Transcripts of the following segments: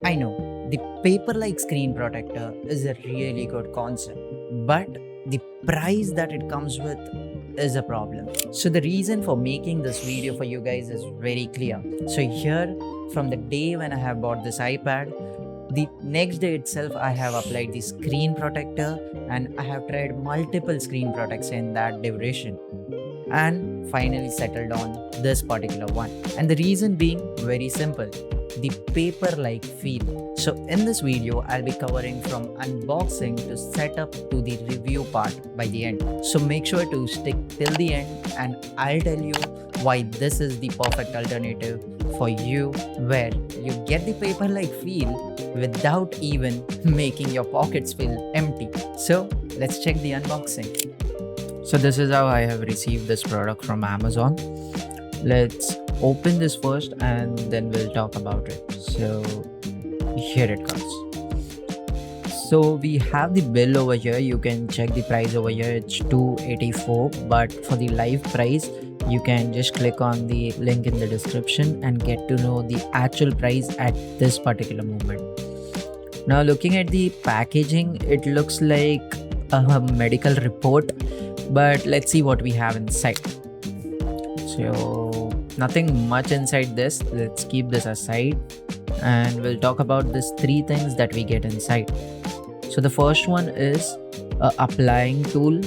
I know the Paperlike screen protector is a really good concept, but the price that it comes with is a problem. So the reason for making this video for you guys is very clear. So here, from the day when I have bought this iPad, the next day itself I have applied the screen protector and I have tried multiple screen protects in that duration and finally settled on this particular one. And the reason being very simple, the paper-like feel. So in this video, I'll be covering from unboxing to setup to the review part by the end. So make sure to stick till the end and I'll tell you why this is the perfect alternative for you, where you get the paper-like feel without even making your pockets feel empty. So let's check the unboxing. So this is how I have received this product from Amazon. Let's open this first and then we'll talk about it. So here it comes. So we have the bill over here. You can check the price over here. It's $284, but for the live price, you can just click on the link in the description and get to know the actual price at this particular moment. Now looking at the packaging, it looks like a medical report, but let's see what we have inside. So nothing much inside this. Let's keep this aside and we'll talk about these three things that we get inside. So the first one is a applying tool.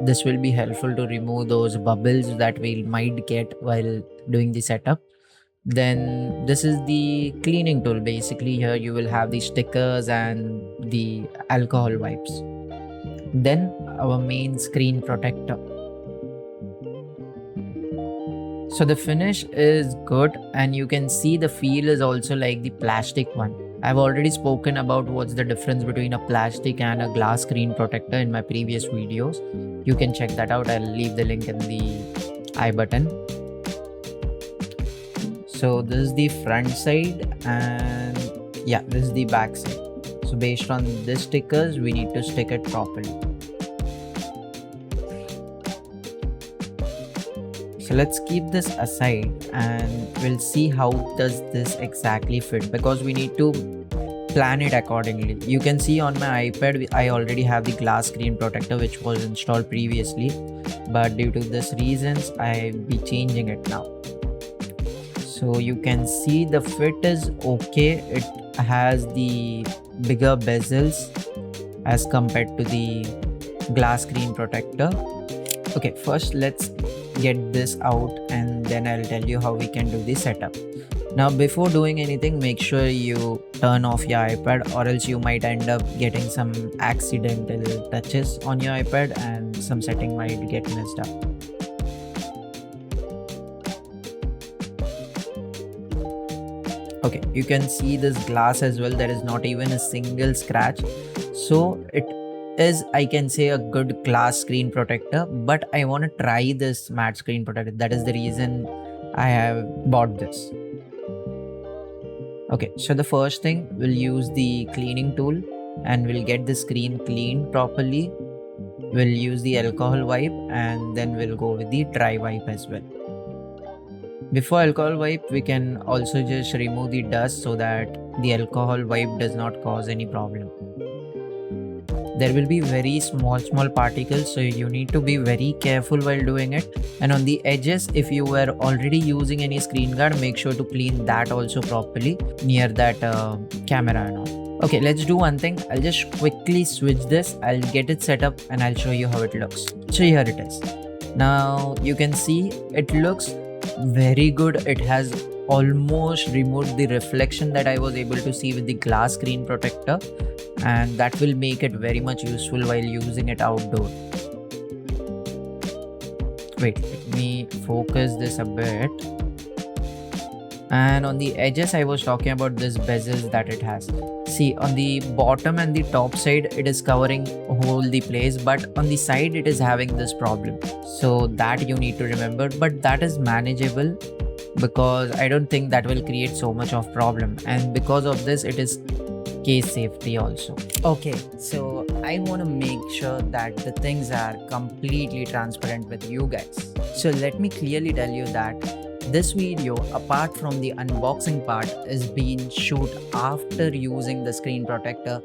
This will be helpful to remove those bubbles that we might get while doing the setup. Then this is the cleaning tool. Basically here you will have the stickers and the alcohol wipes. Then our main screen protector. So the finish is good and you can see the feel is also like the plastic one. I've already spoken about what's the difference between a plastic and a glass screen protector in my previous videos. You can check that out. I'll leave the link in the I button. So this is the front side and yeah, this is the back side. So based on these stickers, we need to stick it properly. So let's keep this aside and we'll see how does this exactly fit, because we need to plan it accordingly. You can see on my iPad, I already have the glass screen protector which was installed previously, but due to this reasons, I'll be changing it now. So you can see the fit is okay. It has the bigger bezels as compared to the glass screen protector. Okay, first let's get this out and then I'll tell you how we can do the setup. Now before doing anything, make sure you turn off your iPad or else you might end up getting some accidental touches on your iPad and some setting might get messed up. Okay, you can see this glass as well. There is not even a single scratch. So it is, I can say, a good glass screen protector, but I want to try this matte screen protector. That is the reason I have bought this. Okay, so the first thing, we'll use the cleaning tool and we'll get the screen cleaned properly. We'll use the alcohol wipe and then we'll go with the dry wipe as well. Before alcohol wipe, we can also just remove the dust so that the alcohol wipe does not cause any problem. There will be very small particles, so you need to be very careful while doing it. And on the edges, if you were already using any screen guard, make sure to clean that also properly near that camera and all. Okay, let's do one thing. I'll just quickly switch this. I'll get it set up and I'll show you how it looks. So here it is. Now you can see it looks very good. It has almost removed the reflection that I was able to see with the glass screen protector, and that will make it very much useful while using it outdoor. Wait, let me focus this a bit. And on the edges, I was talking about this bezels that it has. See, on the bottom and the top side, it is covering whole the place, but on the side, it is having this problem. So that you need to remember, but that is manageable because I don't think that will create so much of problem. And because of this, it is case safety also. Okay, so I want to make sure that the things are completely transparent with you guys. So let me clearly tell you that This video, apart from the unboxing part, is being shoot after using the screen protector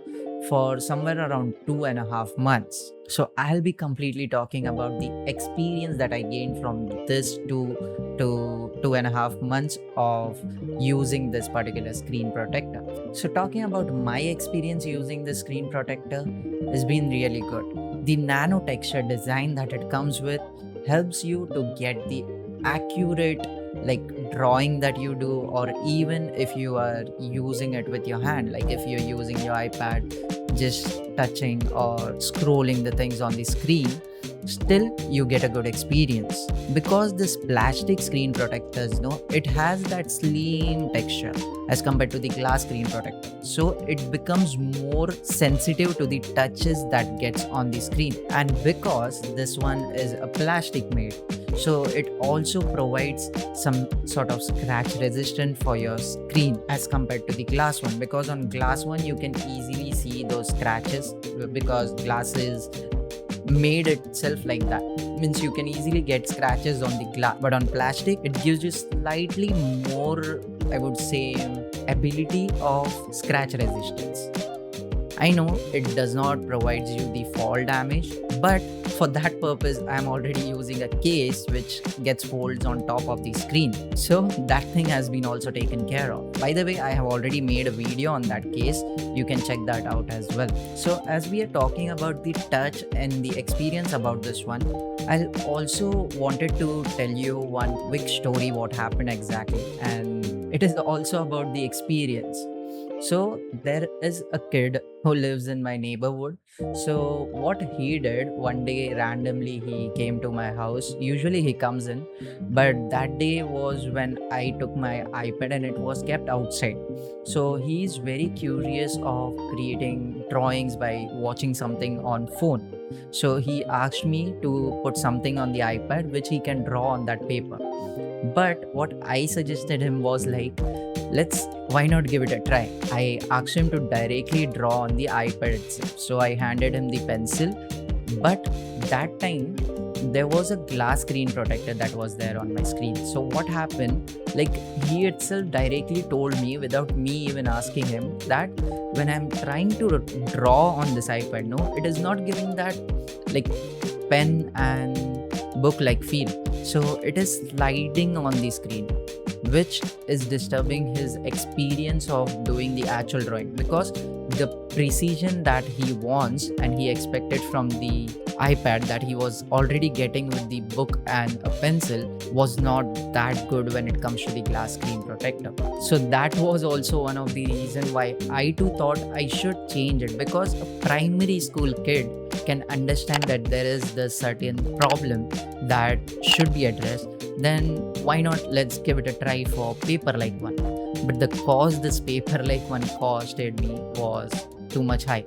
for somewhere around 2.5 months. So I'll be completely talking about the experience that I gained from this 2.5 months of using this particular screen protector. So talking about my experience using the screen protector has been really good. The nano texture design that it comes with helps you to get the accurate drawing that you do, or even if you are using it with your hand, like if you're using your iPad, just touching or scrolling the things on the screen, still you get a good experience. Because this plastic screen protectors, it has that slim texture as compared to the glass screen protector, so it becomes more sensitive to the touches that gets on the screen. And because this one is a plastic made, so it also provides some sort of scratch resistant for your screen as compared to the glass one. Because on glass one you can easily see those scratches, because glass is made itself like that, means you can easily get scratches on the glass. But on plastic, it gives you slightly more, I would say, ability of scratch resistance. I know it does not provide you the fall damage, but for that purpose I am already using a case which gets folds on top of the screen, so that thing has been also taken care of. By the way, I have already made a video on that case, you can check that out as well. So as we are talking about the touch and the experience about this one, I also wanted to tell you one quick story what happened exactly, and it is also about the experience. So there is a kid who lives in my neighborhood. So what he did, one day randomly he came to my house. Usually he comes in, but that day was when I took my iPad and it was kept outside. So he's very curious of creating drawings by watching something on phone. So he asked me to put something on the iPad which he can draw on that paper. But what I suggested him was why not give it a try? I asked him to directly draw on the iPad itself. So I handed him the pencil, but that time there was a glass screen protector that was there on my screen. So what happened, he itself directly told me without me even asking him that when I'm trying to draw on this iPad, it is not giving that pen and book like feel. So it is sliding on the screen, which is disturbing his experience of doing the actual drawing, because the precision that he wants and he expected from the iPad that he was already getting with the book and a pencil was not that good when it comes to the glass screen protector. So that was also one of the reasons why I too thought I should change it, because a primary school kid can understand that there is this certain problem that should be addressed. Then why not let's give it a try for Paperlike one. But the cost this Paperlike one costed me was too much high.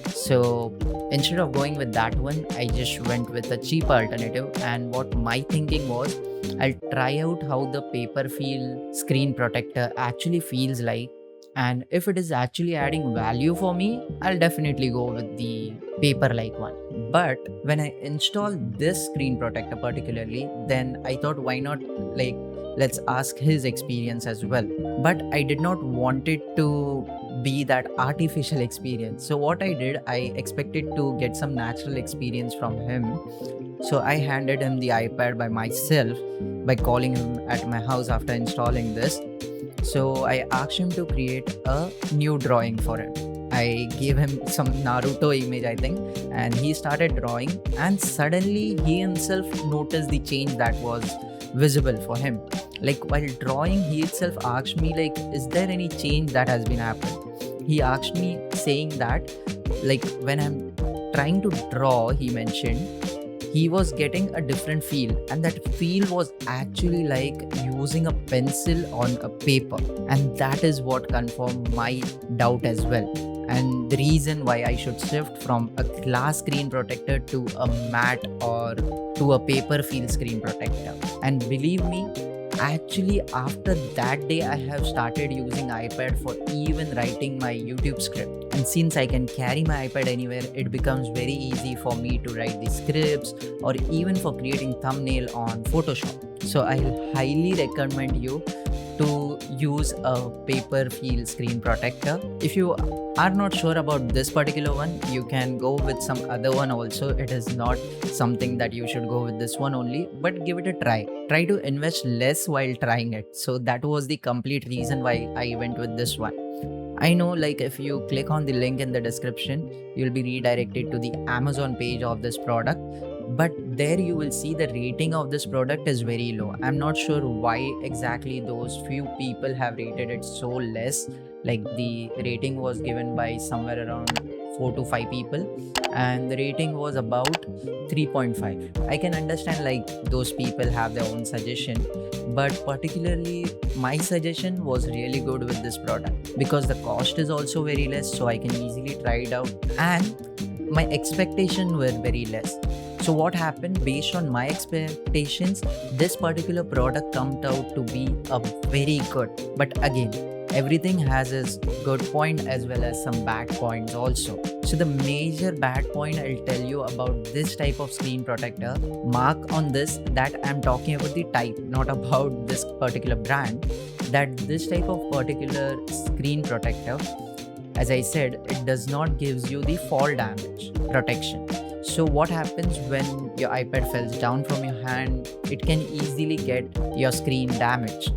So instead of going with that one, I just went with a cheaper alternative. And what my thinking was, I'll try out how the paper feel screen protector actually feels like. And if it is actually adding value for me, I'll definitely go with the Paperlike one. But when I installed this screen protector particularly, then I thought why not let's ask his experience as well. But I did not want it to be that artificial experience. So what I did, I expected to get some natural experience from him. So I handed him the iPad by myself by calling him at my house after installing this. So I asked him to create a new drawing for him. I gave him some Naruto image, I think, and he started drawing, and suddenly he himself noticed the change that was visible for him. While drawing, he itself asked me is there any change that has been happened? He asked me saying that when I'm trying to draw, he mentioned he was getting a different feel, and that feel was actually like using a pencil on a paper. And that is what confirmed my doubt as well, and the reason why I should shift from a glass screen protector to a matte or to a paper feel screen protector. And believe me, actually after that day I have started using iPad for even writing my YouTube script. And since I can carry my iPad anywhere, it becomes very easy for me to write the scripts or even for creating thumbnail on Photoshop. So I'll highly recommend you to use a paper feel screen protector. If you are not sure about this particular one, you can go with some other one also. It is not something that you should go with this one only, but give it a try. Try to invest less while trying it. So that was the complete reason why I went with this one. I know, like, if you click on the link in the description, you'll be redirected to the Amazon page of this product, but there you will see the rating of this product is very low. I'm not sure why exactly those few people have rated it so less. Like, the rating was given by somewhere around 4 to 5 people, and the rating was about 3.5. I can understand, like, those people have their own suggestion, but particularly my suggestion was really good with this product because the cost is also very less, so I can easily try it out, and my expectations were very less. So what happened, based on my expectations, this particular product comes out to be a very good. But again, everything has its good point as well as some bad points also. So the major bad point I'll tell you about this type of screen protector, mark on this that I'm talking about the type, not about this particular brand, that this type of particular screen protector, as I said, it does not gives you the fall damage protection. So what happens when your iPad falls down from your hand, it can easily get your screen damaged,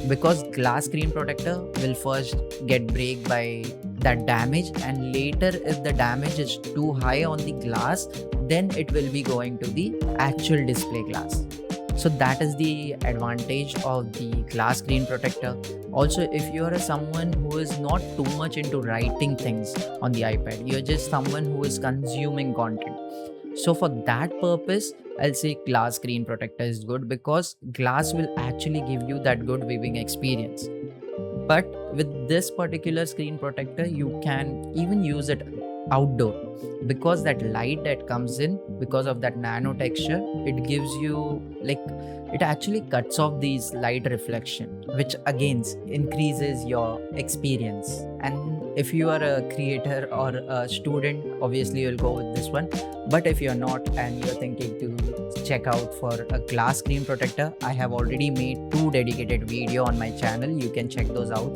because glass screen protector will first get break by that damage, and later if the damage is too high on the glass, then it will be going to the actual display glass. So that is the advantage of the glass screen protector. Also, if you are someone who is not too much into writing things on the iPad, you're just someone who is consuming content. So for that purpose, I'll say glass screen protector is good, because glass will actually give you that good viewing experience. But with this particular screen protector, you can even use it outdoor, because that light that comes in, because of that nano texture, it gives you, like, it actually cuts off these light reflection, which again increases your experience. And if you are a creator or a student, obviously you'll go with this one. But if you're not and you're thinking to check out for a glass screen protector, I have already made 2 dedicated video on my channel. You can check those out.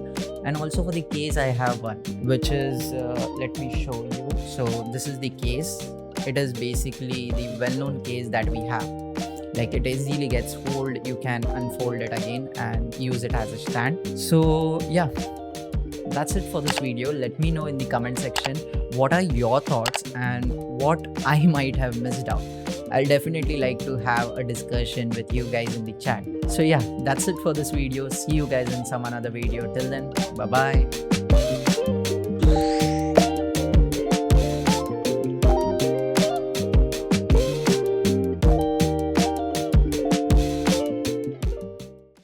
And also for the case, I have one, which is, let me show you. So this is the case. It is basically the well-known case that we have. Like, it easily gets folded. You can unfold it again and use it as a stand. So yeah, that's it for this video. Let me know in the comment section what are your thoughts and what I might have missed out. I'll definitely like to have a discussion with you guys in the chat. So yeah, that's it for this video. See you guys in some another video. Till then, bye bye.